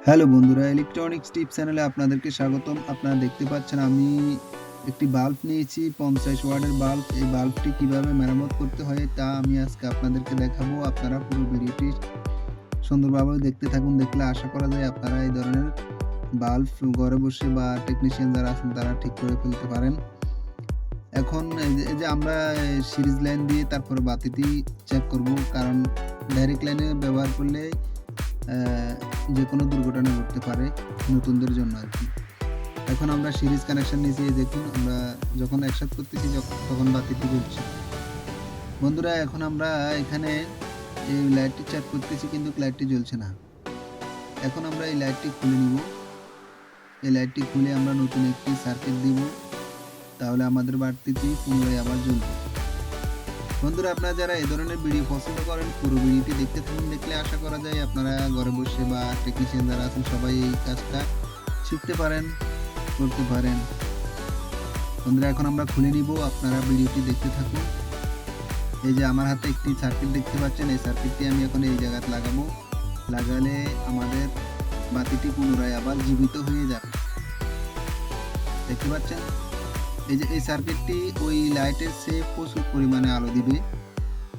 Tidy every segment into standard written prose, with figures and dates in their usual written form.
Hello বন্ধুরা, electronics টিপ চ্যানেলে আপনাদেরকে স্বাগতম। আপনারা দেখতে পাচ্ছেন আমি একটি বাল্ব নিয়েছি, 50 ওয়াটের বাল্ব। এই বাল্বটি কিভাবে মেরামত করতে হয় তা আমি আজকে আপনাদেরকে দেখাবো। আপনারা পুরো ভিডিওটি সুন্দরভাবে দেখতে থাকুন। দেখলে আশা করা যায় আপনারা এই ধরনের বাল্ব ঘরে বসে বা টেকনিশিয়ান যারা আছেন তারা ঠিক করে ফেলতে পারেন। এখন এই যে আমরা সিরিজ লাইন দিয়ে তারপরে বাতিটি চেক করব, কারণ ডাইরেক্ট লাইনে ব্যবহার করলে যে কোনো দুর্ঘটনা ঘটতে পারে নতুনদের জন্য আর কি। এখন আমরা সিরিজ কানেকশন নিয়েছি, এই দেখুন আমরা যখন একসাথে করতেছি তখন বাতিটি জ্বলছে। বন্ধুরা, এখন আমরা এখানে এই লাইটটি চেক করতেছি কিন্তু লাইটটি জ্বলছে না। এখন আমরা এই লাইটটি খুলে নিব। এই লাইটটি খুলে আমরা নতুন একটি সার্কিট দিব, তাহলে আমাদের বাতিটি পুনরায় আবার জ্বলবে। বন্ধুরা, আপনারা যারা এই ধরনের ভিডিও পছন্দ করেন পুরো ভিডিওটি দেখতে থাকুন। দেখলে আশা করা যায় আপনারা ঘরে বসে বা টেকনিশিয়ান যারা আছেন সবাই এই কাজটা শিখতে পারেন, করতে পারেন। বন্ধুরা, এখন আমরা খুলে নিব, আপনারা ভিডিওটি দেখতে থাকুন। এই যে আমার হাতে একটি সার্কিট দেখতে পাচ্ছেন, এই সার্কিটটি আমি এখন এই জায়গাতে লাগাবো। লাগালে আমাদের বাতিটি পুনরায় আবার জীবিত হয়ে যাবে। দেখতে পাচ্ছেন এই যে এই সার্কিটটি ওই লাইটের চেয়ে প্রচুর পরিমাণে আলো দিবে,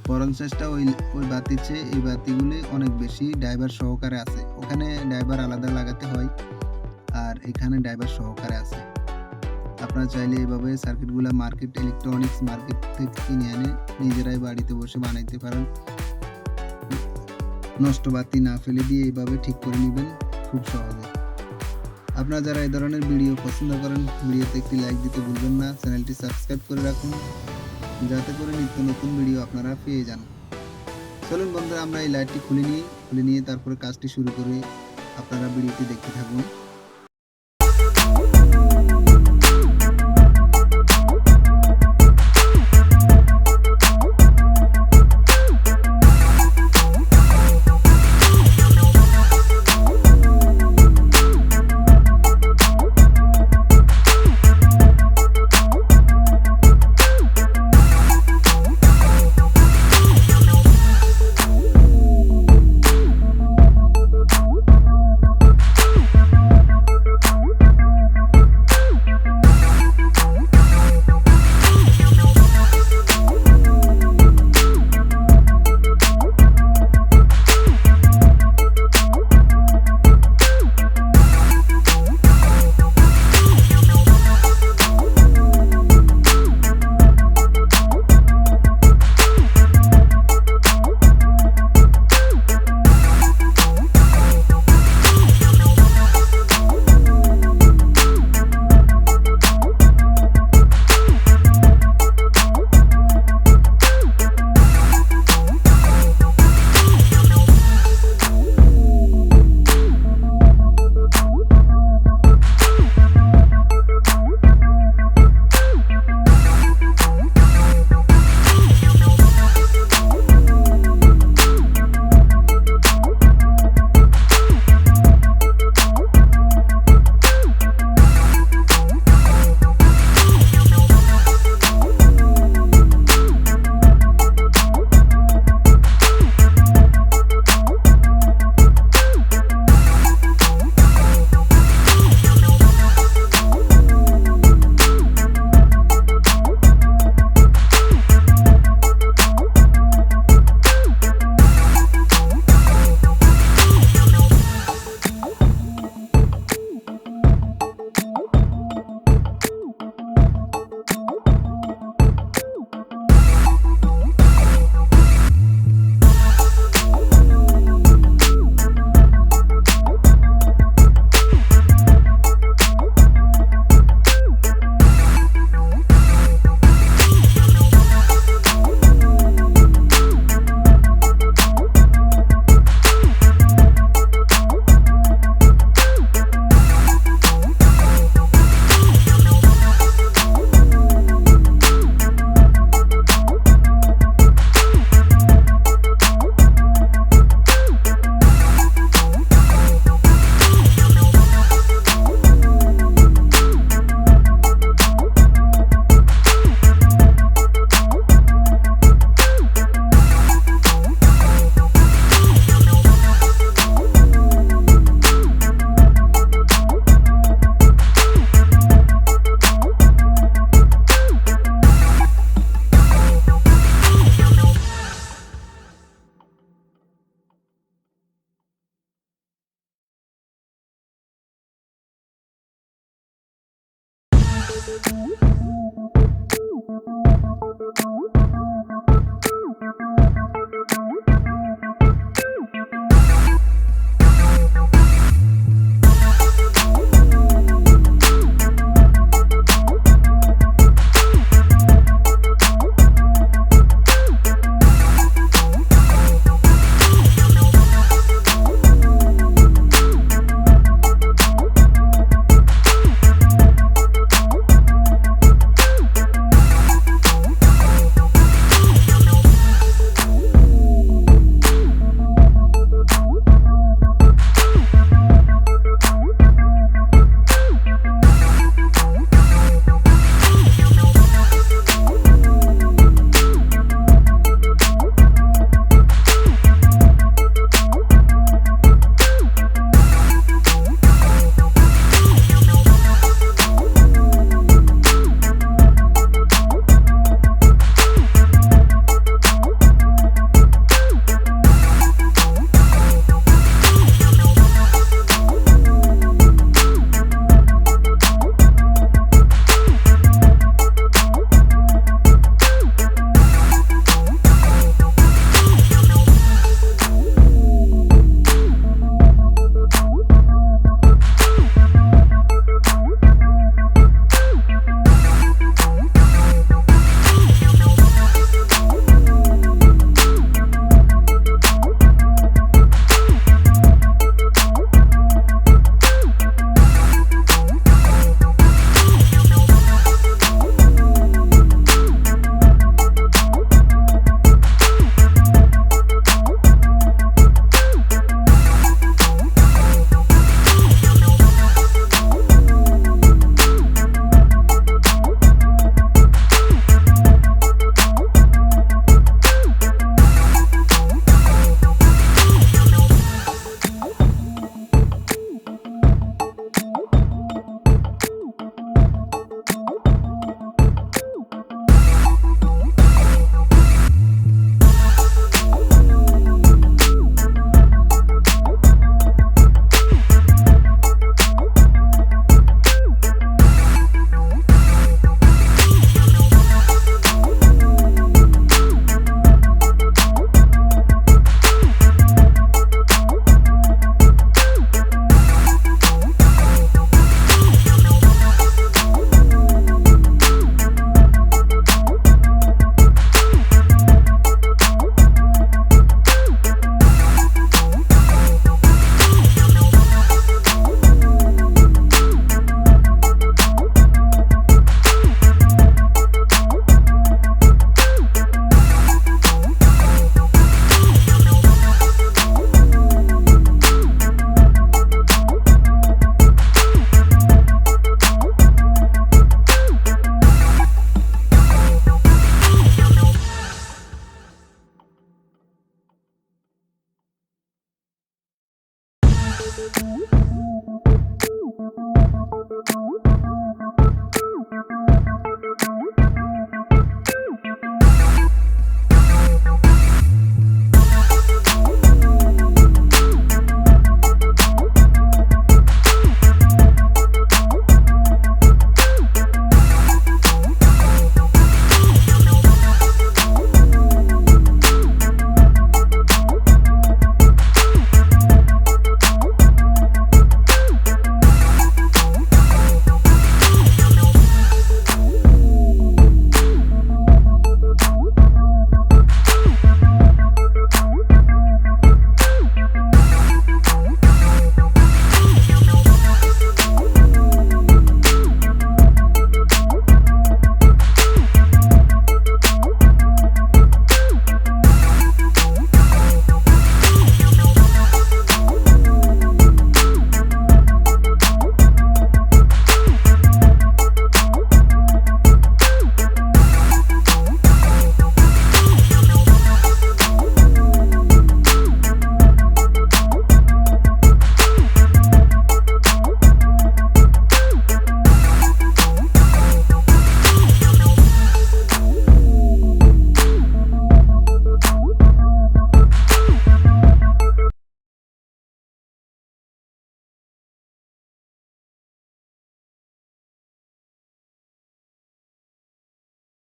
বরং চেষ্টা ওই বাতির চেয়ে এই বাতিগুলি অনেক বেশি ড্রাইভার সহকারে আছে। ওখানে ড্রাইভার আলাদা লাগাতে হয় আর এখানে ড্রাইভার সহকারে আছে। আপনারা চাইলে এইভাবে সার্কিটগুলো ইলেকট্রনিক্স মার্কেট থেকে কিনে এনে নিজেরাই বাড়িতে বসে বানাইতে পারেন। নষ্ট বাতি না ফেলে দিয়ে এইভাবে ঠিক করে নেবেন খুব সহজে। আপনারা যারা এই ধরনের ভিডিও পছন্দ করেন ভিডিওতে একটি লাইক দিতে ভুলবেন না। চ্যানেলটি সাবস্ক্রাইব করে রাখুন যাতে করে নিত্য নতুন ভিডিও আপনারা পেয়ে যান। চলুন বন্ধুরা, আমরা এই লাইটটি খুলে নিয়ে তারপরে কাজটি শুরু করি। আপনারা ভিডিওটি দেখতে থাকুন।